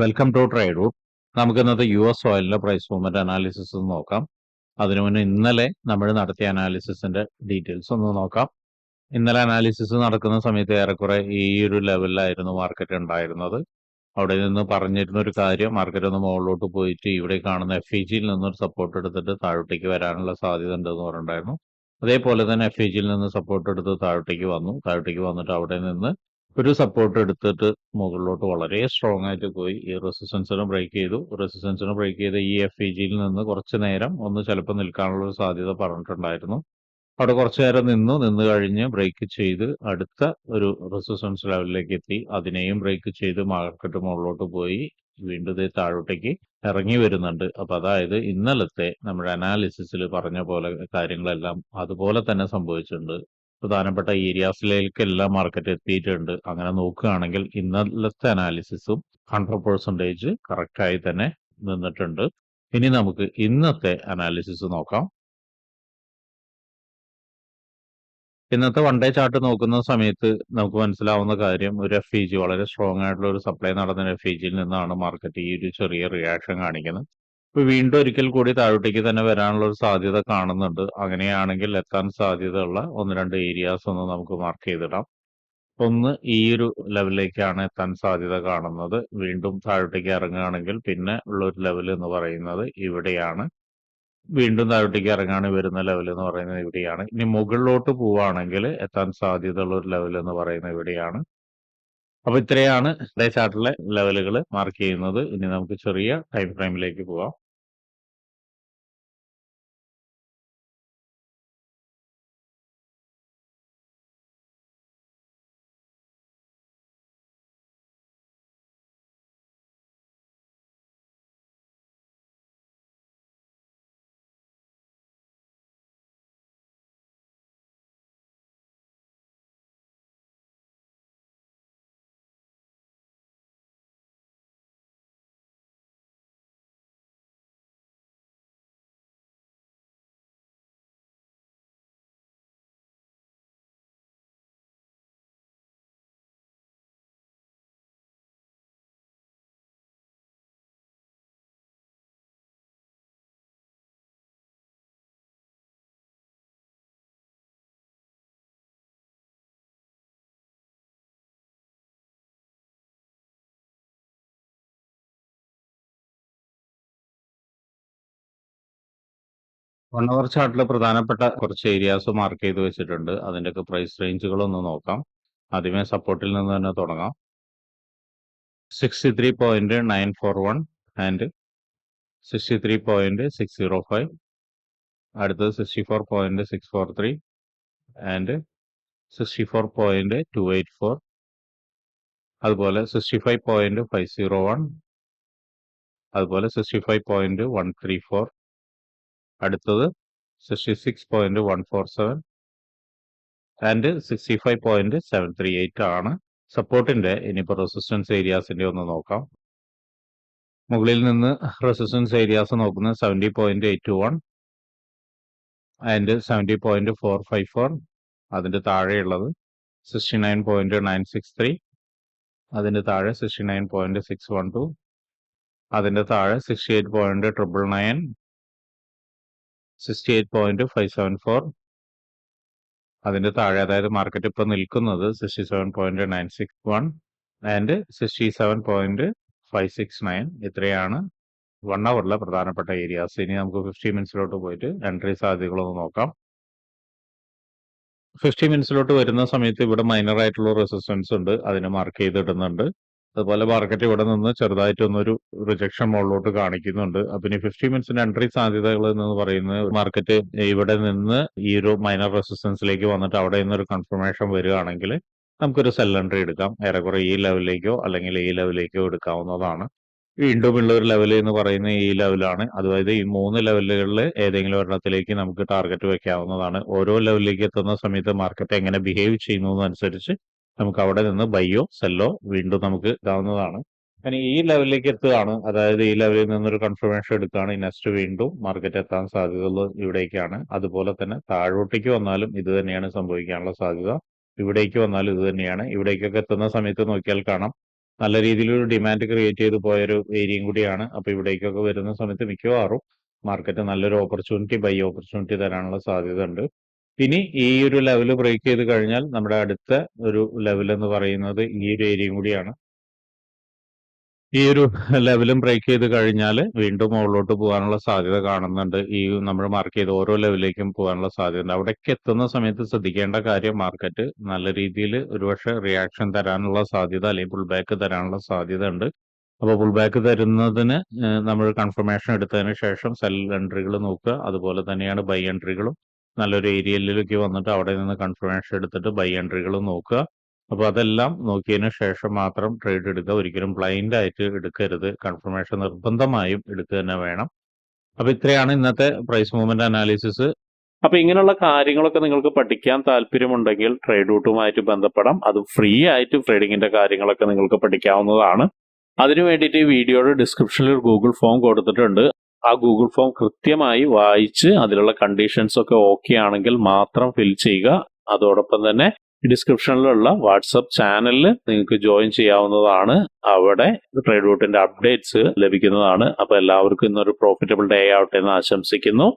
Welcome to trade root. നമുക്ക് ഇന്നത്തെ US ഓയിലിന്റെ price movement analysis നോക്കാം. അതിനു മുന്നേ ഇന്നലെ നമ്മൾ നടത്തിയ അനാലിസിസിന്റെ ഡീറ്റെയിൽസ് ഒന്ന് നോക്കാം. ഇന്നലെ അനാലിസിസ് നടക്കുന്ന സമയത്ത് ഏറെക്കുറെ ഈ ഒരു ലെവലിലായിരുന്നു മാർക്കറ്റ് ഉണ്ടായിരുന്നത്. അവിടെ നിന്ന് പറഞ്ഞിരുന്ന ഒരു കാര്യം, മാർക്കറ്റ് ഒന്ന് മുകളിലോട്ട് പോയിട്ട് ഇവിടെ കാണുന്ന FEGയിൽ നിന്നൊരു സപ്പോർട്ട് എടുത്തിട്ട് താഴോട്ടേക്ക് വരാനുള്ള സാധ്യത ഉണ്ടെന്ന് പറഞ്ഞിട്ടുണ്ടായിരുന്നു. അതേപോലെ തന്നെ FEGയിൽ നിന്ന് സപ്പോർട്ട് എടുത്ത് താഴോട്ടേക്ക് വന്നിട്ട് അവിടെ നിന്ന് ഒരു സപ്പോർട്ട് എടുത്തിട്ട് മുകളിലോട്ട് വളരെ സ്ട്രോങ് ആയിട്ട് പോയി ഈ റെസിസ്റ്റൻസിനെ ബ്രേക്ക് ചെയ്ത് ഈ FEGയിൽ നിന്ന് കുറച്ച് നേരം ഒന്ന് ചിലപ്പോൾ നിൽക്കാനുള്ള ഒരു സാധ്യത പറഞ്ഞിട്ടുണ്ടായിരുന്നു. അവിടെ കുറച്ചു നേരം നിന്ന് കഴിഞ്ഞ് ബ്രേക്ക് ചെയ്ത് അടുത്ത ഒരു റെസിസ്റ്റൻസ് ലെവലിലേക്ക് എത്തി. അതിനെയും ബ്രേക്ക് ചെയ്ത് മാർക്കറ്റ് മുകളിലോട്ട് പോയി വീണ്ടും ഇതേ താഴോട്ടേക്ക് ഇറങ്ങി വരുന്നുണ്ട്. അപ്പൊ അതായത് ഇന്നലത്തെ നമ്മുടെ അനാലിസിസിൽ പറഞ്ഞ പോലെ കാര്യങ്ങളെല്ലാം അതുപോലെ തന്നെ സംഭവിച്ചിട്ടുണ്ട്. പ്രധാനപ്പെട്ട ഏരിയാസിലേക്കെല്ലാം മാർക്കറ്റ് എത്തിയിട്ടുണ്ട്. അങ്ങനെ നോക്കുകയാണെങ്കിൽ ഇന്നലത്തെ അനാലിസിസും 100% കറക്റ്റായി തന്നെ നിന്നിട്ടുണ്ട്. ഇനി നമുക്ക് ഇന്നത്തെ അനാലിസിസ് നോക്കാം. ഇന്നത്തെ വൺ ഡേ ചാർട്ട് നോക്കുന്ന സമയത്ത് നമുക്ക് മനസ്സിലാവുന്ന കാര്യം, ഒരു FEG വളരെ സ്ട്രോങ് ആയിട്ടുള്ള ഒരു സപ്ലൈ നടന്ന FEGയിൽ നിന്നാണ് മാർക്കറ്റ് ഈ ഒരു ചെറിയ റിയാക്ഷൻ കാണിക്കുന്നത്. ഇപ്പൊ വീണ്ടും ഒരിക്കൽ കൂടി താഴോട്ടേക്ക് തന്നെ വരാനുള്ള ഒരു സാധ്യത കാണുന്നുണ്ട്. അങ്ങനെയാണെങ്കിൽ എത്താൻ സാധ്യതയുള്ള ഒന്ന് രണ്ട് ഏരിയാസ് ഒന്ന് നമുക്ക് മാർക്ക് ചെയ്തിടാം. ഒന്ന് ഈ ഒരു ലെവലിലേക്കാണ് എത്താൻ സാധ്യത കാണുന്നത്. വീണ്ടും താഴോട്ടേക്ക് ഇറങ്ങുകയാണെങ്കിൽ പിന്നെ ഉള്ള ഒരു ലെവൽ എന്ന് പറയുന്നത് ഇവിടെയാണ്. വീണ്ടും താഴോട്ടേക്ക് ഇറങ്ങാണ് വരുന്ന ലെവൽ എന്ന് പറയുന്നത് ഇവിടെയാണ്. ഇനി മുകളിലോട്ട് പോവുകയാണെങ്കിൽ എത്താൻ സാധ്യതയുള്ള ഒരു ലെവൽ എന്ന് പറയുന്നത് ഇവിടെയാണ്. അപ്പൊ ഇത്രയാണ് ഡേ ചാർട്ടിലെ ലെവലുകൾ മാർക്ക് ചെയ്യുന്നത്. ഇനി നമുക്ക് ചെറിയ ടൈം ഫ്രെയിമിലേക്ക് പോവാം. വൺ അവർ ചാർട്ടിൽ പ്രധാനപ്പെട്ട കുറച്ച് ഏരിയാസ് മാർക്ക് ചെയ്ത് വെച്ചിട്ടുണ്ട്. അതിൻ്റെയൊക്കെ പ്രൈസ് റേഞ്ചുകൾ ഒന്ന് നോക്കാം. ആദ്യമേ സപ്പോർട്ടിൽ നിന്ന് തന്നെ തുടങ്ങാം. 63.941 ആൻഡ് 63.605. അടുത്തത് 64.643 ആൻഡ് 64.284. അതുപോലെ 65.501. അതുപോലെ 65.134. അടുത്തത് 66.147 ആൻഡ് 65.738 ആണ് സപ്പോർട്ടിന്റെ. ഇനിയിപ്പോൾ റെസിസ്റ്റൻസ് ഏരിയാസിന്റെ ഒന്ന് നോക്കാം. മുകളിൽ നിന്ന് റെസിസ്റ്റൻസ് ഏരിയാസ് നോക്കുന്നത് 70.821 ആൻഡ് 70.454. അതിന്റെ താഴെയുള്ളത് 69.963. അതിന്റെ താഴെ 69.612. അതിന്റെ താഴെ 68.999, 68.574. അതിന്റെ താഴെ, അതായത് മാർക്കറ്റ് ഇപ്പോൾ നിൽക്കുന്നത് 67.961 ആൻഡ് 67.569. ഇത്രയാണ് 1 അവറിലെ പ്രധാനപ്പെട്ട ഏരിയാസ്. ഇനി നമുക്ക് 50 മിനിറ്റ്സിലോട്ട് പോയിട്ട് എൻട്രി സാധ്യതകളൊന്ന് നോക്കാം. 50 മിനിറ്റ്സിലോട്ട് വരുന്ന സമയത്ത് ഇവിടെ മൈനർ ആയിട്ടുള്ള റെസിസ്റ്റൻസ് ഉണ്ട്, അതിനെ മാർക്ക് ചെയ്തിടുന്നുണ്ട്. അതുപോലെ മാർക്കറ്റ് ഇവിടെ നിന്ന് ചെറുതായിട്ടൊന്നൊരു റിജക്ഷൻ മുകളിലോട്ട് കാണിക്കുന്നുണ്ട്. അപ്പൊ ഇനി 50 മിനിറ്റ്സിന്റെ എൻട്രി സാധ്യതകൾ എന്ന് പറയുന്നത്, മാർക്കറ്റ് ഇവിടെ നിന്ന് ഈ ഒരു മൈനർ റെസിസ്റ്റൻസിലേക്ക് വന്നിട്ട് അവിടെ നിന്നൊരു കൺഫർമേഷൻ വരികയാണെങ്കിൽ നമുക്കൊരു സെൽ എൻട്രി എടുക്കാം. ഏറെക്കുറെ ഈ ലെവലിലേക്കോ അല്ലെങ്കിൽ ഈ ലെവലിലേക്കോ എടുക്കാവുന്നതാണ്. വീണ്ടും ഉള്ള ഒരു ലെവൽ എന്ന് പറയുന്നത് ഈ ലെവലാണ്. അതായത് ഈ 3 ലെവലുകളിൽ ഏതെങ്കിലും ഒരെണ്ണത്തിലേക്ക് നമുക്ക് ടാർഗറ്റ് വെക്കാവുന്നതാണ്. ഓരോ ലെവലിലേക്ക് എത്തുന്ന സമയത്ത് മാർക്കറ്റ് എങ്ങനെ ബിഹേവ് ചെയ്യുന്നതനുസരിച്ച് നമുക്ക് അവിടെ നിന്ന് ബൈയോ സെല്ലോ വീണ്ടും നമുക്ക് ഇതാവുന്നതാണ്. ഇനി ഈ ലെവലിലേക്ക് എത്തുകയാണ്, അതായത് ഈ ലെവലിൽ നിന്നൊരു കൺഫർമേഷൻ എടുക്കുകയാണ്, നെക്സ്റ്റ് വീണ്ടും മാർക്കറ്റ് എത്താൻ സാധ്യതയുള്ളത് ഇവിടേക്കാണ്. അതുപോലെ തന്നെ താഴോട്ടേക്ക് വന്നാലും ഇത് തന്നെയാണ് സംഭവിക്കാനുള്ള സാധ്യത. ഇവിടേക്ക് വന്നാലും ഇത് തന്നെയാണ്. ഇവിടേക്കൊക്കെ എത്തുന്ന സമയത്ത് നോക്കിയാൽ കാണാം നല്ല രീതിയിലൊരു ഡിമാൻഡ് ക്രിയേറ്റ് ചെയ്ത് പോയൊരു ഏരിയയും കൂടിയാണ്. അപ്പോൾ ഇവിടേക്കൊക്കെ വരുന്ന സമയത്ത് മിക്കവാറും മാർക്കറ്റ് നല്ലൊരു ഓപ്പർച്യൂണിറ്റി, ബൈ ഓപ്പർച്യൂണിറ്റി തരാനുള്ള സാധ്യത ഉണ്ട്. ഇനി ഈ ഒരു ലെവൽ ബ്രേക്ക് ചെയ്ത് കഴിഞ്ഞാൽ നമ്മുടെ അടുത്ത ഒരു ലെവൽ എന്ന് പറയുന്നത് ഈ ഒരു ഏരിയയും കൂടിയാണ്. ഈ ഒരു ലെവലും ബ്രേക്ക് ചെയ്ത് കഴിഞ്ഞാൽ വീണ്ടും മുകളിലോട്ട് പോകാനുള്ള സാധ്യത കാണുന്നുണ്ട്. ഈ നമ്മൾ മാർക്ക് ചെയ്ത ഓരോ ലെവലിലേക്കും പോകാനുള്ള സാധ്യതയുണ്ട്. അവിടേക്ക് എത്തുന്ന സമയത്ത് ശ്രദ്ധിക്കേണ്ട കാര്യം, മാർക്കറ്റ് നല്ല രീതിയിൽ ഒരുപക്ഷെ റിയാക്ഷൻ തരാനുള്ള സാധ്യത അല്ലെങ്കിൽ പുൾ ബാക്ക് തരാനുള്ള സാധ്യത ഉണ്ട്. അപ്പോൾ പുൾ ബാക്ക് തരുന്നതിന് നമ്മൾ കൺഫർമേഷൻ എടുത്തതിന് ശേഷം സെൽ എൻട്രികൾ നോക്കുക. അതുപോലെ തന്നെയാണ് ബൈ എൻട്രികളും നല്ലൊരു ഏരിയയിലേക്ക് വന്നിട്ട് അവിടെ നിന്ന് കൺഫർമേഷൻ എടുത്തിട്ട് ബൈ എൻട്രികളും നോക്കുക. അപ്പോൾ അതെല്ലാം നോക്കിയതിന് ശേഷം മാത്രം ട്രേഡ് എടുക്കുക. ഒരിക്കലും ബ്ലൈൻഡ് ആയിട്ട് എടുക്കരുത്. കൺഫർമേഷൻ നിർബന്ധമായും എടുക്കുക തന്നെ വേണം. അപ്പോൾ ഇത്രയാണ് ഇന്നത്തെ പ്രൈസ് മൂവ്മെന്റ് അനാലിസിസ്. അപ്പോൾ ഇങ്ങനെയുള്ള കാര്യങ്ങളൊക്കെ നിങ്ങൾക്ക് പഠിക്കാൻ താല്പര്യമുണ്ടെങ്കിൽ ട്രേഡ് റൂട്ടുമായിട്ട് ബന്ധപ്പെടാം. അത് ഫ്രീ ആയിട്ട് ട്രേഡിങ്ങിന്റെ കാര്യങ്ങളൊക്കെ നിങ്ങൾക്ക് പഠിക്കാവുന്നതാണ്. അതിനു വേണ്ടിയിട്ട് ഈ വീഡിയോയുടെ ഡിസ്ക്രിപ്ഷനിൽ ഒരു ഗൂഗിൾ ഫോം കൊടുത്തിട്ടുണ്ട്. ആ ഗൂഗിൾ ഫോം കൃത്യമായി വായിച്ച് അതിലുള്ള കണ്ടീഷൻസ് ഒക്കെ ഓക്കെ ആണെങ്കിൽ മാത്രം ഫിൽ ചെയ്യുക. അതോടൊപ്പം തന്നെ ഡിസ്ക്രിപ്ഷനിലുള്ള വാട്സപ്പ് ചാനലിൽ നിങ്ങൾക്ക് ജോയിൻ ചെയ്യാവുന്നതാണ്. അവിടെ ട്രേഡ് റൂട്ടിന്റെ അപ്ഡേറ്റ്സ് ലഭിക്കുന്നതാണ്. അപ്പോൾ എല്ലാവർക്കും ഇന്നൊരു പ്രോഫിറ്റബിൾ ഡേ ആവട്ടെ എന്ന് ആശംസിക്കുന്നു.